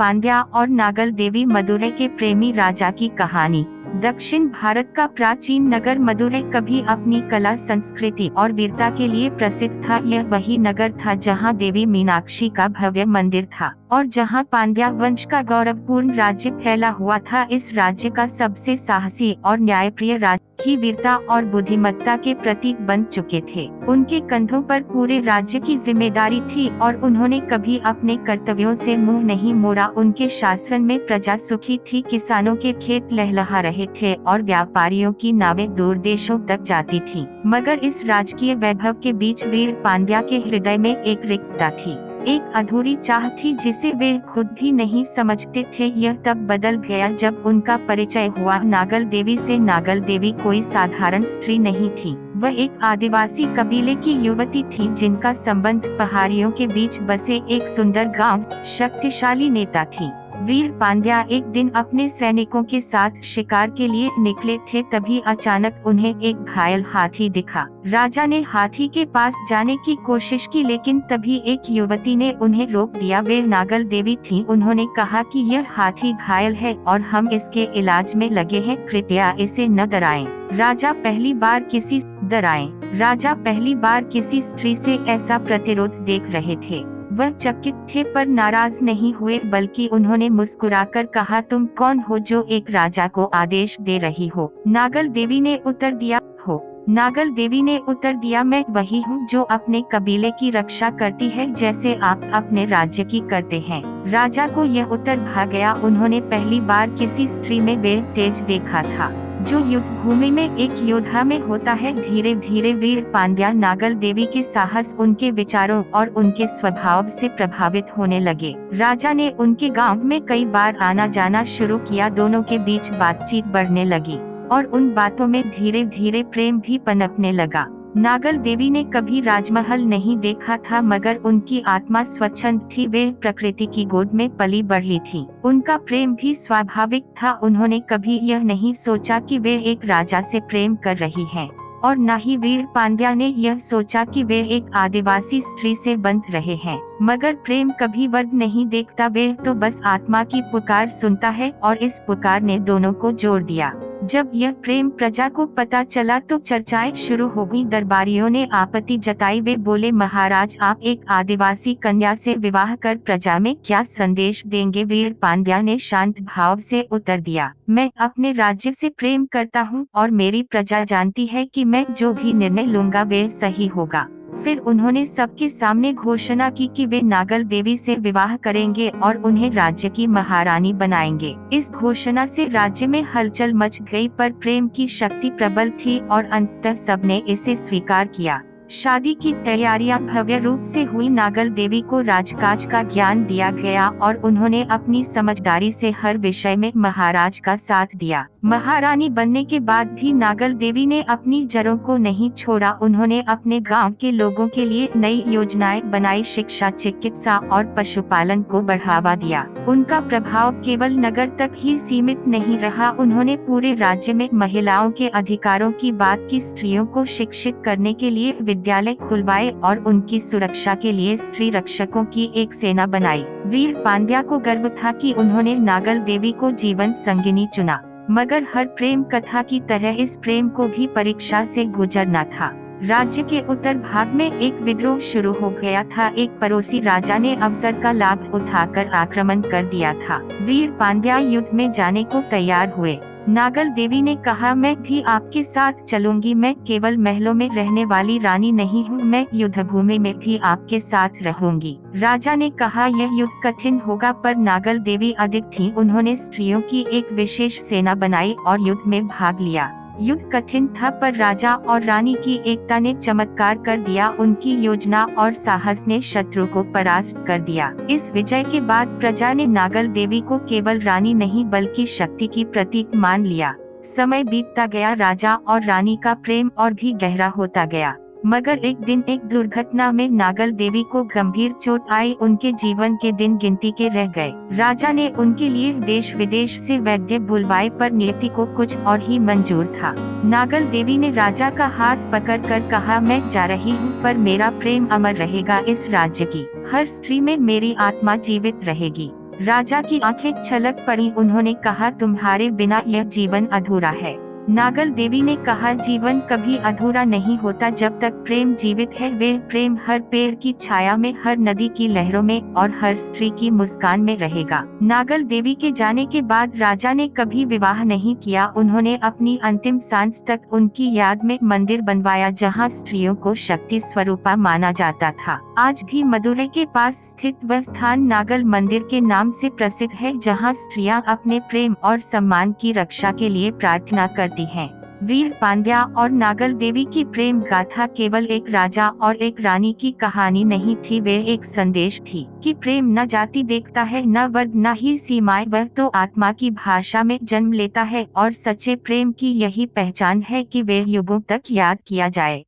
पांड्या और नागल देवी मदुरै के प्रेमी राजा की कहानी। दक्षिण भारत का प्राचीन नगर मदुरै कभी अपनी कला, संस्कृति और वीरता के लिए प्रसिद्ध था। यह वही नगर था जहां देवी मीनाक्षी का भव्य मंदिर था और जहां पांड्या वंश का गौरवपूर्ण राज्य फैला हुआ था। इस राज्य का सबसे साहसी और न्यायप्रिय राजा ही वीरता और बुद्धिमत्ता के प्रतीक बन चुके थे। उनके कंधों पर पूरे राज्य की जिम्मेदारी थी और उन्होंने कभी अपने कर्तव्यों से मुंह नहीं मोड़ा। उनके शासन में प्रजा सुखी थी, किसानों के खेत लहलहा रहे थे और व्यापारियों की नावें दूर देशों तक जाती थीं। मगर इस राजकीय वैभव के बीच वीर पांड्या के हृदय में एक रिक्तता थी, एक अधूरी चाह थी जिसे वे खुद भी नहीं समझते थे। यह तब बदल गया जब उनका परिचय हुआ नागल देवी से। नागल देवी कोई साधारण स्त्री नहीं थी, वह एक आदिवासी कबीले की युवती थी जिनका संबंध पहाड़ियों के बीच बसे एक सुंदर गांव शक्तिशाली नेता थी। वीर पांड्या एक दिन अपने सैनिकों के साथ शिकार के लिए निकले थे, तभी अचानक उन्हें एक घायल हाथी दिखा। राजा ने हाथी के पास जाने की कोशिश की, लेकिन तभी एक युवती ने उन्हें रोक दिया। वे नागल देवी थीं। उन्होंने कहा कि यह हाथी घायल है और हम इसके इलाज में लगे हैं, कृपया इसे न डराएं। राजा पहली बार किसी स्त्री से ऐसा प्रतिरोध देख रहे थे। वह चकित थे पर नाराज नहीं हुए, बल्कि उन्होंने मुस्कुराकर कहा, तुम कौन हो जो एक राजा को आदेश दे रही हो? नागल देवी ने उत्तर दिया, मैं वही हूँ जो अपने कबीले की रक्षा करती है, जैसे आप अपने राज्य की करते हैं। राजा को यह उत्तर भा गया। उन्होंने पहली बार किसी स्त्री में वे तेज देखा था जो युद्ध भूमि में एक योद्धा में होता है। धीरे धीरे वीर पांड्या नागल देवी के साहस, उनके विचारों और उनके स्वभाव से प्रभावित होने लगे। राजा ने उनके गांव में कई बार आना जाना शुरू किया। दोनों के बीच बातचीत बढ़ने लगी और उन बातों में धीरे धीरे प्रेम भी पनपने लगा। नागल देवी ने कभी राजमहल नहीं देखा था, मगर उनकी आत्मा स्वच्छंद थी। वे प्रकृति की गोद में पली बढ़ी थी। उनका प्रेम भी स्वाभाविक था। उन्होंने कभी यह नहीं सोचा कि वे एक राजा से प्रेम कर रही हैं, और न ही वीर पांड्या ने यह सोचा कि वे एक आदिवासी स्त्री से बंध रहे हैं। मगर प्रेम कभी वर्ग नहीं देखता, वे तो बस आत्मा की पुकार सुनता है, और इस पुकार ने दोनों को जोड़ दिया। जब यह प्रेम प्रजा को पता चला तो चर्चाएं शुरू हो गई। दरबारियों ने आपत्ति जताई। वे बोले, महाराज, आप एक आदिवासी कन्या से विवाह कर प्रजा में क्या संदेश देंगे? वीर पांड्या ने शांत भाव से उत्तर दिया, मैं अपने राज्य से प्रेम करता हूँ और मेरी प्रजा जानती है कि मैं जो भी निर्णय लूंगा वे सही होगा। फिर उन्होंने सबके सामने घोषणा की कि वे नागल देवी से विवाह करेंगे और उन्हें राज्य की महारानी बनाएंगे। इस घोषणा से राज्य में हलचल मच गई, पर प्रेम की शक्ति प्रबल थी और अंततः सबने इसे स्वीकार किया। शादी की तैयारियां भव्य रूप से हुई। नागल देवी को राजकाज का ज्ञान दिया गया और उन्होंने अपनी समझदारी से हर विषय में महाराज का साथ दिया। महारानी बनने के बाद भी नागल देवी ने अपनी जड़ों को नहीं छोड़ा। उन्होंने अपने गांव के लोगों के लिए नई योजनाएं बनाई, शिक्षा, चिकित्सा और पशुपालन को बढ़ावा दिया। उनका प्रभाव केवल नगर तक ही सीमित नहीं रहा। उन्होंने पूरे राज्य में महिलाओं के अधिकारों की बात की, स्त्रियों को शिक्षित करने के लिए विद्यालय खुलवाए और उनकी सुरक्षा के लिए स्त्री रक्षकों की एक सेना बनाई। वीर पांड्या को गर्व था कि उन्होंने नागल देवी को जीवन संगिनी चुना, मगर हर प्रेम कथा की तरह इस प्रेम को भी परीक्षा से गुजरना था। राज्य के उत्तर भाग में एक विद्रोह शुरू हो गया था। एक पड़ोसी राजा ने अवसर का लाभ उठाकर आक्रमण कर दिया था। वीर पांड्या युद्ध में जाने को तैयार हुए। नागल देवी ने कहा, मैं भी आपके साथ चलूंगी। मैं केवल महलों में रहने वाली रानी नहीं हूँ, मैं युद्ध भूमि में भी आपके साथ रहूंगी। राजा ने कहा, यह युद्ध कठिन होगा, पर नागल देवी अडिग थीं। उन्होंने स्त्रियों की एक विशेष सेना बनाई और युद्ध में भाग लिया। युद्ध कठिन था, पर राजा और रानी की एकता ने चमत्कार कर दिया। उनकी योजना और साहस ने शत्रु को परास्त कर दिया। इस विजय के बाद प्रजा ने नागल देवी को केवल रानी नहीं बल्कि शक्ति की प्रतीक मान लिया। समय बीतता गया, राजा और रानी का प्रेम और भी गहरा होता गया। मगर एक दिन एक दुर्घटना में नागल देवी को गंभीर चोट आई। उनके जीवन के दिन गिनती के रह गए। राजा ने उनके लिए देश विदेश से वैद्य बुलवाए, पर नियति को कुछ और ही मंजूर था। नागल देवी ने राजा का हाथ पकड़कर कहा, मैं जा रही हूँ, पर मेरा प्रेम अमर रहेगा। इस राज्य की हर स्त्री में मेरी आत्मा जीवित रहेगी। राजा की आंखें छलक पड़ी। उन्होंने कहा, तुम्हारे बिना यह जीवन अधूरा है। नागल देवी ने कहा, जीवन कभी अधूरा नहीं होता जब तक प्रेम जीवित है। वे प्रेम हर पेड़ की छाया में, हर नदी की लहरों में और हर स्त्री की मुस्कान में रहेगा। नागल देवी के जाने के बाद राजा ने कभी विवाह नहीं किया। उन्होंने अपनी अंतिम सांस तक उनकी याद में मंदिर बनवाया जहां स्त्रियों को शक्ति स्वरूपा माना जाता था। आज भी मदुरै के पास स्थित वह स्थान नागल मंदिर के नाम से प्रसिद्ध है, जहां स्त्रियां अपने प्रेम और सम्मान की रक्षा के लिए प्रार्थना करती हैं। वीर पांड्या और नागल देवी की प्रेम गाथा केवल एक राजा और एक रानी की कहानी नहीं थी, वे एक संदेश थी कि प्रेम न जाति देखता है, न वर्ग, न ही सीमाएं, वह तो आत्मा की भाषा में जन्म लेता है। और सच्चे प्रेम की यही पहचान है कि वे युगों तक याद किया जाए।